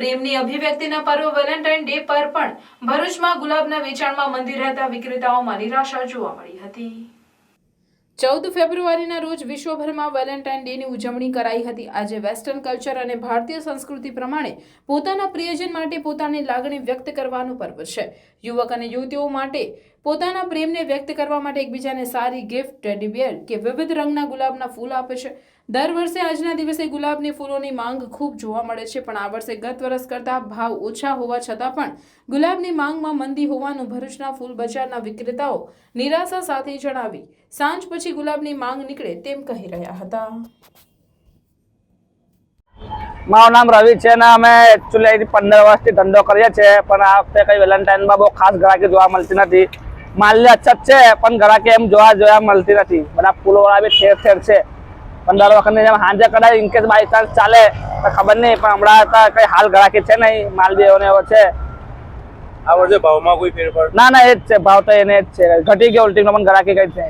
પ્રેમની અભિવ્યક્તિના પર્વ Valentine day પર પણ ભરૂચમાં ગુલાબના વેચાણમાં મંદી રહેતા વિક્રેતાઓમાં નિરાશા જોવા મળી હતી। 14 ફેબ્રુઆરીના રોજ વિશ્વભરમાં વેલેન્ટાઇન ડેની ઉજવણી કરાઈ હતી। આજે વેસ્ટર્ન કલ્ચર અને ભારતીય સંસ્કૃતિ પ્રમાણે પોતાના પ્રિયજન માટે પોતાની લાગણી વ્યક્ત કરવાનું પર્વ છે। યુવક અને યુવતીઓ માટે પોતાના પ્રેમને વ્યક્ત કરવા માટે એકબીજાને સારી ગિફ્ટ, ટેડી બેર કે વિવિધ રંગના ગુલાબના ફૂલ આપે છે। દર વર્ષે આજના દિવસે ગુલાબની ફૂલોની માંગ ખૂબ જોવા મળે છે, પણ આ વર્ષે ગત વર્ષ કરતાં ભાવ ઓછા હોવા છતાં પણ ગુલાબની માંગમાં મંદી હોવાનું ભરૂચના ફૂલ બજારના વિક્રેતાઓ નિરાશા સાથે જણાવી સાંજ પછી ગુલાબની માંગ નીકળે તેમ કહી રહ્યા હતા। મારું નામ રવિ છે ને અમે એકચ્યુઅલી 15 વર્ષથી ધંધો કરીએ છીએ, પણ આ વખતે કઈ વેલેન્ટાઇનમાં બહુ ખાસ ગ્રાહકી જોવા મળતી નથી। માલ્ય અછત છે પણ ગ્રાહકી એમ જોવા મળતી નથી। બધા ફૂલોવાળા બી ઠેર ઠેર છે, પણ દર વખતની જેમ સાંજે કદાચ ઇનકેસ બાય ચાન્સ ચાલે તો ખબર નહીં, પણ હમણાં કઈ હાલ ગ્રાહકી છે નહીં, માલ બી એવો છે। આ વર્ષે ભાવમાં કોઈ ફેરફાર? ના, એ જ છે ભાવ તો એને જ છે, ઘટી ગયો ઉલટીનો, પણ ગ્રાહકી કઈ છે।